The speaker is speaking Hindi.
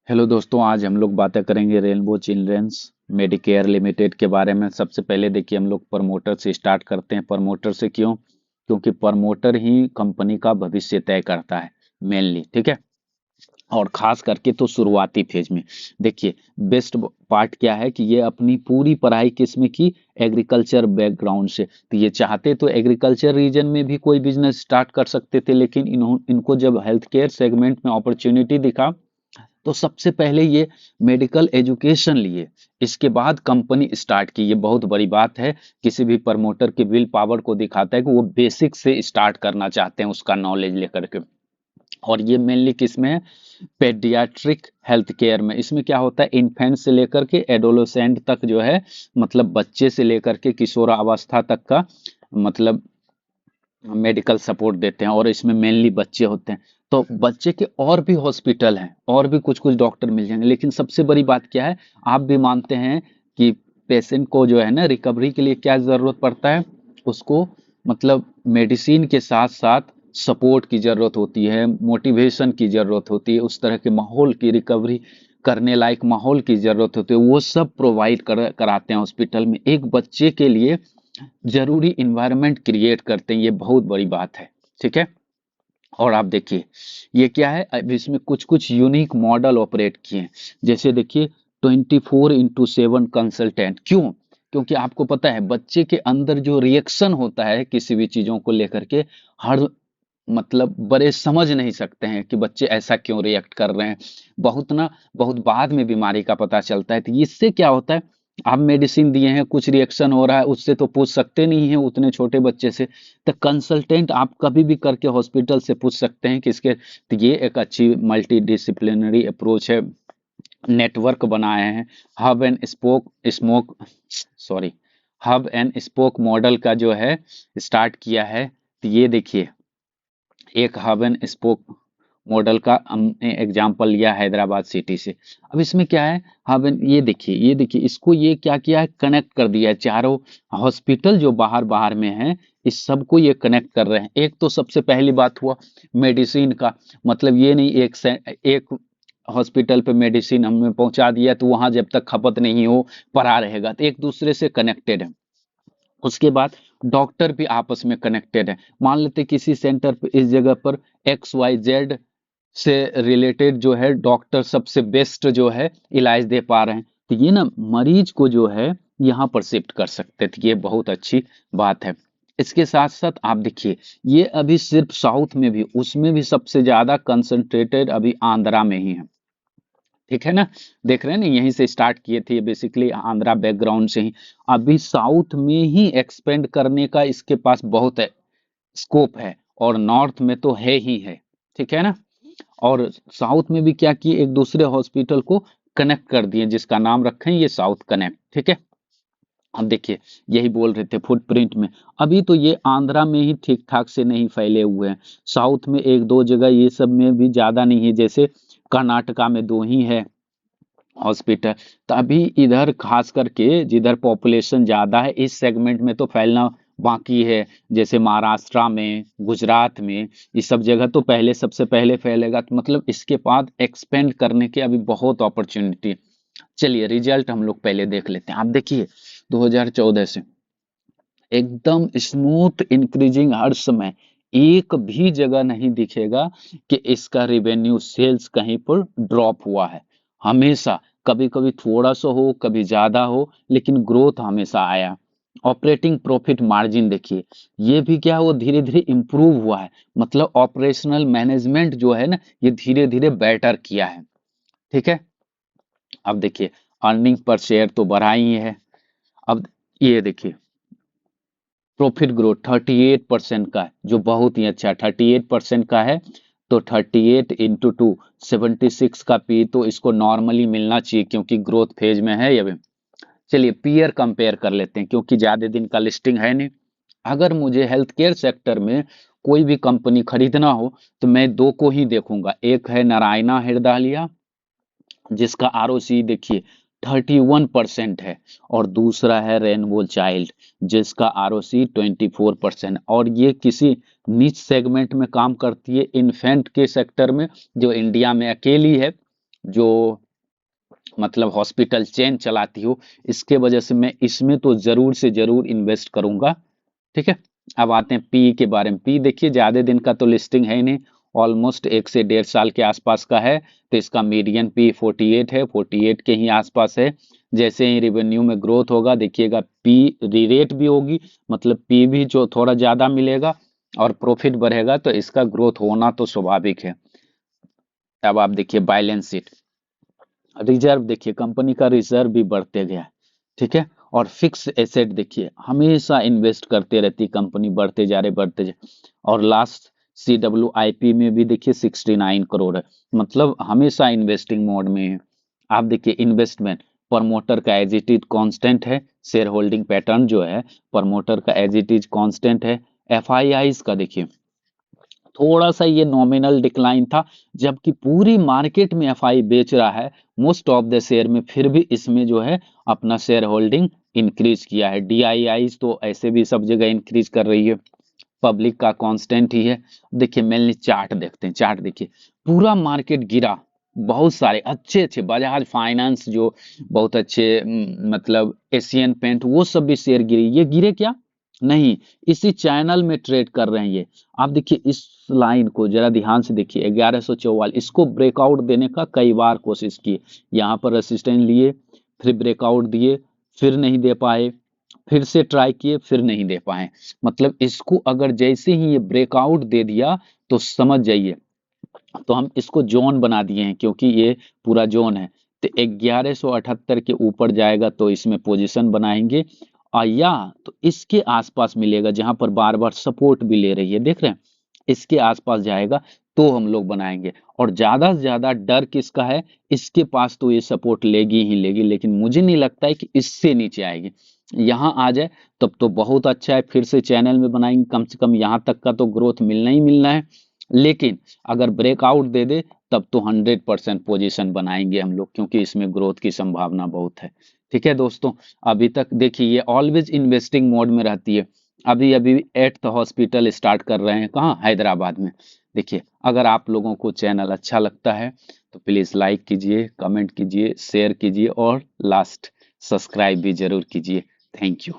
हेलो दोस्तों, आज हम लोग बातें करेंगे रेनबो चिल्ड्रंस मेडिकेयर लिमिटेड के बारे में। सबसे पहले देखिए, हम लोग प्रमोटर से स्टार्ट करते हैं। प्रमोटर से क्यों? क्योंकि प्रमोटर ही कंपनी का भविष्य तय करता है मेनली, ठीक है। और खास करके तो शुरुआती फेज में देखिए, बेस्ट पार्ट क्या है कि ये अपनी पूरी पढ़ाई किसमें की, एग्रीकल्चर बैकग्राउंड से। तो ये चाहते तो एग्रीकल्चर रीजन में भी कोई बिजनेस स्टार्ट कर सकते थे, लेकिन इनको जब हेल्थ केयर सेगमेंट में अपॉर्चुनिटी दिखा तो सबसे पहले ये मेडिकल एजुकेशन लिए, इसके बाद कंपनी स्टार्ट की। ये बहुत बड़ी बात है, किसी भी प्रमोटर के विल पावर को दिखाता है कि वो बेसिक से स्टार्ट करना चाहते हैं उसका नॉलेज लेकर के। और ये मेनली किसमें है? पेडियाट्रिक हेल्थ केयर में। इसमें क्या होता है, इन्फेंट से लेकर के एडोलोसेंट तक जो है, मतलब बच्चे से लेकर के किशोरावस्था तक का, मतलब मेडिकल सपोर्ट देते हैं। और इसमें मेनली बच्चे होते हैं। तो बच्चे के और भी हॉस्पिटल हैं, और भी कुछ कुछ डॉक्टर मिल जाएंगे, लेकिन सबसे बड़ी बात क्या है, आप भी मानते हैं कि पेशेंट को जो है ना, रिकवरी के लिए क्या जरूरत पड़ता है उसको, मतलब मेडिसिन के साथ साथ सपोर्ट की जरूरत होती है, मोटिवेशन की जरूरत होती है, उस तरह के माहौल की, रिकवरी करने लायक माहौल की जरूरत होती है। वो सब प्रोवाइड कराते हैं हॉस्पिटल में, एक बच्चे के लिए जरूरी इन्वायरमेंट क्रिएट करते हैं। ये बहुत बड़ी बात है, ठीक है। और आप देखिए, ये क्या है, अब इसमें कुछ कुछ यूनिक मॉडल ऑपरेट किए हैं। जैसे देखिए, 24x7 कंसल्टेंट। क्यों? क्योंकि आपको पता है बच्चे के अंदर जो रिएक्शन होता है किसी भी चीजों को लेकर के, हर मतलब बड़े समझ नहीं सकते हैं कि बच्चे ऐसा क्यों रिएक्ट कर रहे हैं। बहुत ना, बहुत बाद में बीमारी का पता चलता है। तो इससे क्या होता है, आप मेडिसिन दिए हैं, कुछ रिएक्शन हो रहा है, उससे तो पूछ सकते नहीं है उतने छोटे बच्चे से। तो कंसल्टेंट आप कभी भी करके हॉस्पिटल से पूछ सकते हैं कि इसके। तो ये एक अच्छी मल्टी डिसिप्लिनरी अप्रोच है। नेटवर्क बनाए हैं, hub and spoke smoke sorry hub and spoke model का जो है स्टार्ट किया है। तो ये देखिए, एक हब एंड स्पोक मॉडल का हमने एग्जांपल लिया हैदराबाद सिटी से। अब इसमें क्या है, हब एंड, ये देखिए इसको ये क्या किया है, कनेक्ट कर दिया है चारों हॉस्पिटल जो बाहर बाहर में है, इस सबको ये कनेक्ट कर रहे हैं। एक तो सबसे पहली बात हुआ मेडिसिन का, मतलब ये नहीं एक हॉस्पिटल पे मेडिसिन हमने पहुंचा दिया तो वहां जब तक खपत नहीं हो पड़ा रहेगा। तो एक दूसरे से कनेक्टेड है। उसके बाद डॉक्टर भी आपस में कनेक्टेड है। मान लेते किसी सेंटर पे इस जगह पर XYZ से रिलेटेड जो है डॉक्टर सबसे बेस्ट जो है इलाज दे पा रहे हैं, तो ये ना मरीज को जो है यहाँ पर शिफ्ट कर सकते थे। ये बहुत अच्छी बात है। इसके साथ साथ आप देखिए, ये अभी सिर्फ साउथ में भी, उसमें भी सबसे ज्यादा कंसंट्रेटेड अभी आंध्रा में ही है, ठीक है ना। देख रहे हैं ना, यहीं से स्टार्ट किए थे बेसिकली, आंध्रा बैकग्राउंड से ही। अभी साउथ में ही एक्सपेंड करने का इसके पास बहुत है, स्कोप है। और नॉर्थ में तो है ही है, ठीक है ना। और साउथ में भी क्या किए, एक दूसरे हॉस्पिटल को कनेक्ट कर दिए, जिसका नाम रखें ये साउथ कनेक्ट, ठीक है। अब देखिए, यही बोल रहे थे फुटप्रिंट में, अभी तो ये आंध्रा में ही ठीक ठाक से नहीं फैले हुए हैं। साउथ में एक दो जगह, ये सब में भी ज्यादा नहीं है। जैसे कर्नाटका में दो ही है हॉस्पिटल। तो अभी इधर खास करके जिधर पॉपुलेशन ज्यादा है, इस सेगमेंट में तो फैलना बाकी है। जैसे महाराष्ट्र में, गुजरात में, ये सब जगह तो पहले, सबसे पहले फैलेगा। तो मतलब इसके बाद एक्सपेंड करने के अभी बहुत अपॉर्चुनिटी। चलिए रिजल्ट हम लोग पहले देख लेते हैं। आप देखिए, 2014 से एकदम स्मूथ इंक्रीजिंग हर समय, एक भी जगह नहीं दिखेगा कि इसका रिवेन्यू सेल्स कहीं पर ड्रॉप हुआ है। हमेशा, कभी कभी थोड़ा सा हो, कभी ज्यादा हो, लेकिन ग्रोथ हमेशा आया। ऑपरेटिंग प्रॉफिट मार्जिन देखिए, ये भी क्या, वो धीरे धीरे इंप्रूव हुआ है। मतलब ऑपरेशनल मैनेजमेंट जो है ना, ये धीरे धीरे बेटर किया है, ठीक है। अब देखिए, अर्निंग पर शेयर तो बढ़ा ही है। अब ये देखिए, प्रॉफिट ग्रोथ 38% का है, जो बहुत ही अच्छा, 38% का है। तो 38 इंटू टू, 76 का पी, तो इसको नॉर्मली मिलना चाहिए क्योंकि ग्रोथ फेज में है ये भी। चलिए पीयर कंपेयर कर लेते हैं, क्योंकि ज्यादा दिन का लिस्टिंग है नहीं। अगर मुझे हेल्थ केयर सेक्टर में कोई भी कंपनी खरीदना हो, तो मैं दो को ही देखूंगा। एक है नारायणा हृदयालय, जिसका आरओसी देखिए 31% है। और दूसरा है रेनबो चाइल्ड, जिसका आरओसी 24%। और ये किसी निच सेगमेंट में काम करती है, इन्फेंट के सेक्टर में, जो इंडिया में अकेली है। जो मतलब हॉस्पिटल चेन चलाती हो, इसके वजह से मैं इसमें तो जरूर से जरूर इन्वेस्ट करूंगा। ठीक है। अब आते हैं पी के बारे में। पी देखिए ज्यादा दिन का तो लिस्टिंग है ही नहीं, ऑलमोस्ट 1 से 1.5 साल के आसपास का है। तो इसका मीडियन पी 48 है, 48 के ही आसपास है। जैसे ही रिवेन्यू में ग्रोथ होगा देखिएगा पी रीरेट भी होगी, मतलब पी भी जो थोड़ा ज्यादा मिलेगा और प्रॉफिट बढ़ेगा, तो इसका ग्रोथ होना तो स्वाभाविक है। अब आप देखिए बैलेंस शीट, रिजर्व देखिए कंपनी का रिजर्व भी बढ़ते गया है। ठीक है। और फिक्स एसेट देखिए हमेशा इन्वेस्ट करते रहती कंपनी, बढ़ते जा रहे बढ़ते जा। और लास्ट CWIP में भी देखिए 69 करोड़ है, मतलब हमेशा इन्वेस्टिंग मोड में है। आप देखिए इन्वेस्टमेंट, प्रमोटर का एज इट इज कांस्टेंट है, शेयर होल्डिंग पैटर्न जो है प्रमोटर का एज इट इज कांस्टेंट है। FIIs का देखिए थोड़ा सा ये नॉमिनल डिक्लाइन था, जबकि पूरी मार्केट में एफआई बेच रहा है मोस्ट ऑफ द शेयर में, फिर भी इसमें जो है अपना शेयर होल्डिंग इंक्रीज किया है। DII तो ऐसे भी सब जगह इंक्रीज कर रही है, पब्लिक का कांस्टेंट ही है। देखिए मेनली चार्ट देखते हैं, चार्ट देखिए पूरा मार्केट गिरा, बहुत सारे अच्छे अच्छे बजाज फाइनेंस जो बहुत अच्छे मतलब एशियन पेंट वो सब भी शेयर गिरे। ये गिरे क्या? नहीं, इसी चैनल में ट्रेड कर रहे हैं ये। आप देखिए इस लाइन को जरा ध्यान से देखिए, 1144 इसको ब्रेकआउट देने का कई बार कोशिश की, यहाँ पर रेसिस्टेंस लिए, फिर ब्रेकआउट दिए, फिर नहीं दे पाए, फिर से ट्राई किए, फिर नहीं दे पाए। मतलब इसको अगर जैसे ही ये ब्रेकआउट दे दिया तो समझ जाइए, तो हम इसको जोन बना दिए हैं क्योंकि ये पूरा जोन है। तो 1178 के ऊपर जाएगा तो इसमें पोजीशन बनाएंगे, और या तो इसके आसपास मिलेगा जहां पर बार बार सपोर्ट भी ले रही है, देख रहे हैं, इसके आसपास जाएगा तो हम लोग बनाएंगे। और ज्यादा से ज्यादा डर किसका है? इसके पास तो ये सपोर्ट लेगी ही लेगी, लेकिन मुझे नहीं लगता है कि इससे नीचे आएगी। यहाँ आ जाए तब तो बहुत अच्छा है, फिर से चैनल में बनाएंगे, कम से कम यहाँ तक का तो ग्रोथ मिलना ही मिलना है। लेकिन अगर ब्रेकआउट दे दे तब तो 100% पोजीशन बनाएंगे हम लोग, क्योंकि इसमें ग्रोथ की संभावना बहुत है। ठीक है दोस्तों, अभी तक देखिए ये ऑलवेज इन्वेस्टिंग मोड में रहती है। अभी अभी 8th हॉस्पिटल स्टार्ट कर रहे हैं, कहाँ? हैदराबाद में। देखिए अगर आप लोगों को चैनल अच्छा लगता है तो प्लीज लाइक कीजिए, कमेंट कीजिए, शेयर कीजिए और लास्ट सब्सक्राइब भी जरूर कीजिए। Thank you.